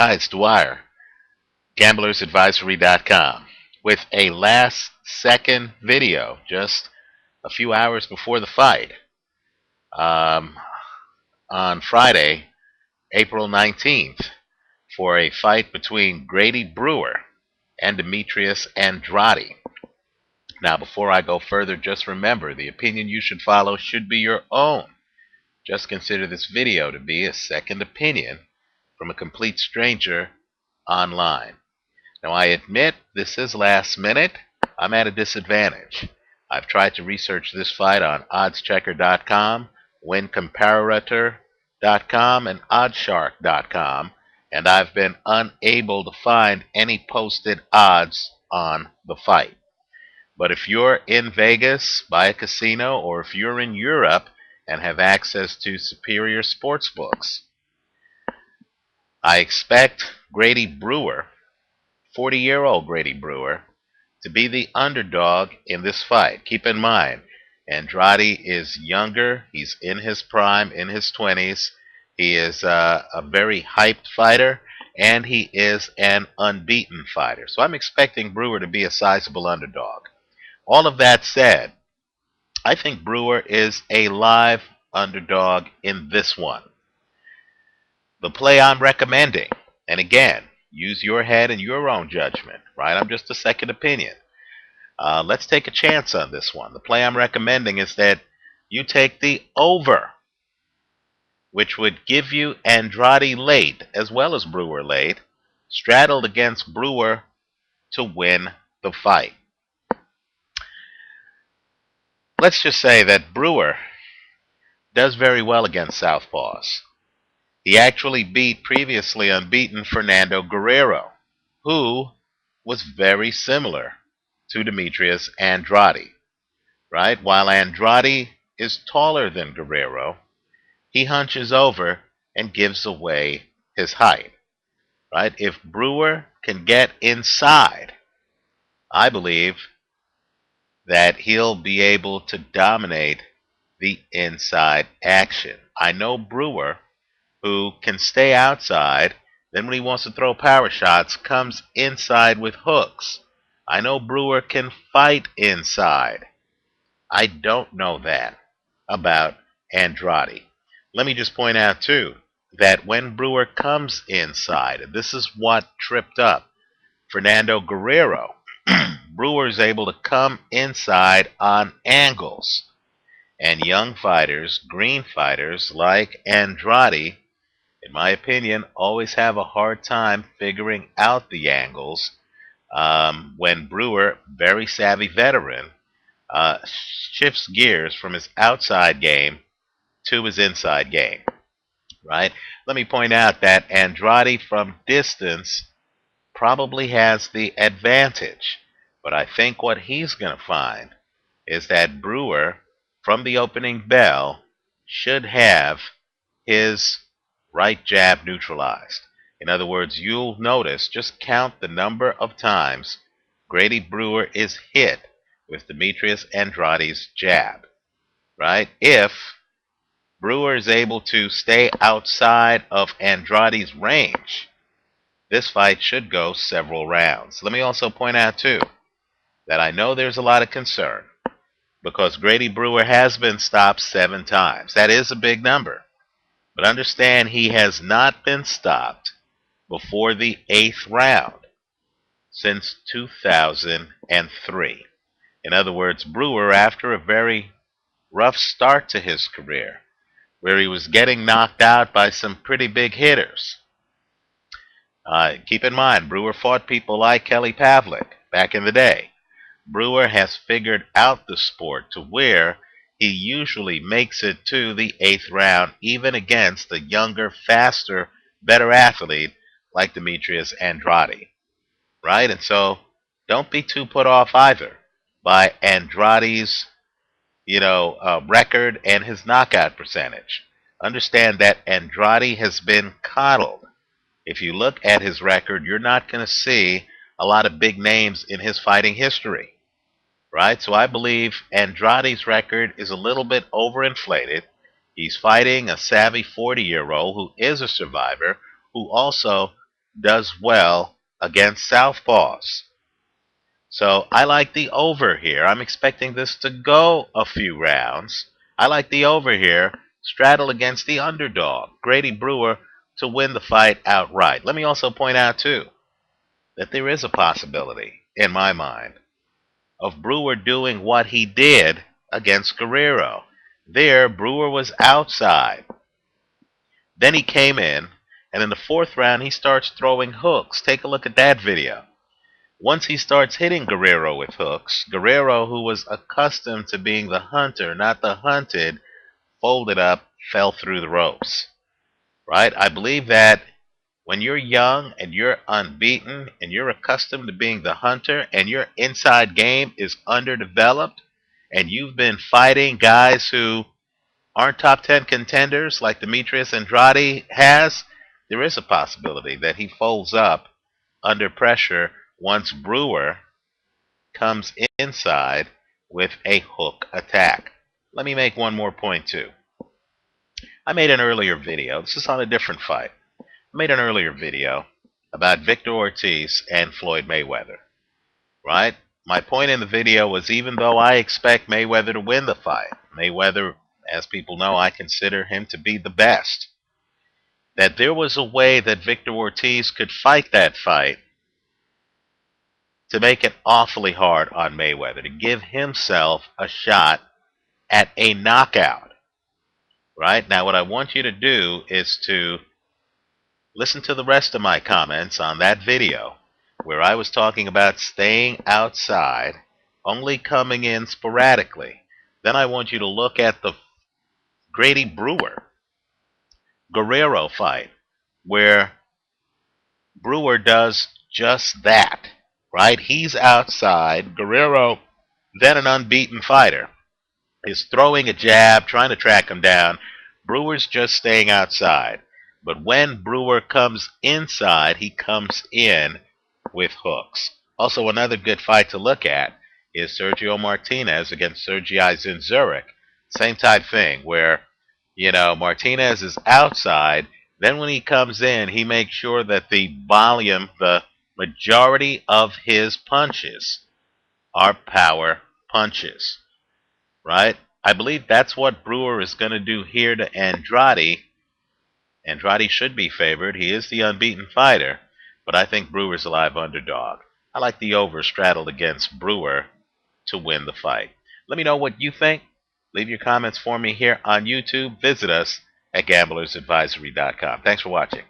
Hi, it's Dwyer, gamblersadvisory.com, with a last second video just a few hours before the fight um, on Friday, April 19th, for a fight between Grady Brewer and Demitrius Andrade. Now, before I go further, just remember the opinion you should follow should be your own. Just consider this video to be a second opinion from a complete stranger online. Now, I admit this is last minute. I'm at a disadvantage. I've tried to research this fight on oddschecker.com, wincomparator.com, and oddshark.com, and I've been unable to find any posted odds on the fight. But if you're in Vegas by a casino, or if you're in Europe and have access to superior sports books, I expect Grady Brewer, 40-year-old Grady Brewer, to be the underdog in this fight. Keep in mind, Andrade is younger. He's in his prime, in his 20s. He is a very hyped fighter, and he is an unbeaten fighter. So I'm expecting Brewer to be a sizable underdog. All of that said, I think Brewer is a live underdog in this one. The play I'm recommending, and again, use your head and your own judgment, right? I'm just a second opinion. Let's take a chance on this one. The play I'm recommending is that you take the over, which would give you Andrade late as well as Brewer late, straddled against Brewer to win the fight. Let's just say that Brewer does very well against southpaws. He actually beat previously unbeaten Fernando Guerrero, who was very similar to Demitrius Andrade, right? While Andrade is taller than Guerrero, he hunches over and gives away his height, right? If Brewer can get inside, I believe that he'll be able to dominate the inside action. I know Brewer, who can stay outside, then when he wants to throw power shots, comes inside with hooks. I know Brewer can fight inside. I don't know that about Andrade. Let me just point out, too, that when Brewer comes inside, and this is what tripped up Fernando Guerrero, Brewer is able to come inside on angles. And young fighters, green fighters like Andrade, in my opinion, always have a hard time figuring out the angles when Brewer, very savvy veteran, shifts gears from his outside game to his inside game, right? Let me point out that Andrade from distance probably has the advantage, but I think what he's going to find is that Brewer, from the opening bell, should have his right jab neutralized. In other words, you'll notice, just count the number of times Grady Brewer is hit with Demitrius Andrade's jab, right? If Brewer is able to stay outside of Andrade's range, this fight should go several rounds. Let me also point out, too, that I know there's a lot of concern because Grady Brewer has been stopped 7 times. That is a big number. But understand, he has not been stopped before the 8th round since 2003. In other words, Brewer, after a very rough start to his career, where he was getting knocked out by some pretty big hitters. Keep in mind, Brewer fought people like Kelly Pavlik back in the day. Brewer has figured out the sport to where he usually makes it to the 8th round, even against a younger, faster, better athlete like Demitrius Andrade, right? And so don't be too put off either by Andrade's, record and his knockout percentage. Understand that Andrade has been coddled. If you look at his record, you're not going to see a lot of big names in his fighting history, right? So I believe Andrade's record is a little bit overinflated. He's fighting a savvy 40-year-old who is a survivor, who also does well against southpaws. So I like the over here. I'm expecting this to go a few rounds. I like the over here. Straddle against the underdog, Grady Brewer, to win the fight outright. Let me also point out, too, that there is a possibility, in my mind, of Brewer doing what he did against Guerrero. There, Brewer was outside. Then he came in, and in the fourth round, he starts throwing hooks. Take a look at that video. Once he starts hitting Guerrero with hooks, Guerrero, who was accustomed to being the hunter, not the hunted, folded up, fell through the ropes. Right? I believe that when you're young and you're unbeaten and you're accustomed to being the hunter and your inside game is underdeveloped and you've been fighting guys who aren't top 10 contenders like Demitrius Andrade has, there is a possibility that he folds up under pressure once Brewer comes inside with a hook attack. Let me make one more point too. I made an earlier video. This is on a different fight. I made an earlier video about Victor Ortiz and Floyd Mayweather. Right? My point in the video was, even though I expect Mayweather to win the fight, Mayweather, as people know, I consider him to be the best, that there was a way that Victor Ortiz could fight that fight to make it awfully hard on Mayweather, to give himself a shot at a knockout. Right? Now, what I want you to do is to listen to the rest of my comments on that video where I was talking about staying outside, only coming in sporadically. Then I want you to look at the Grady Brewer Guerrero fight where Brewer does just that. Right? He's outside. Guerrero, then an unbeaten fighter, is throwing a jab, trying to track him down. Brewer's just staying outside. But when Brewer comes inside, he comes in with hooks. Also, another good fight to look at is Sergio Martinez against Sergei Zinzurek. Same type thing where, Martinez is outside. Then when he comes in, he makes sure that the volume, the majority of his punches are power punches. Right? I believe that's what Brewer is going to do here to Andrade. Andrade should be favored. He is the unbeaten fighter, but I think Brewer's a live underdog. I like the over straddled against Brewer to win the fight. Let me know what you think. Leave your comments for me here on YouTube. Visit us at gamblersadvisory.com. Thanks for watching.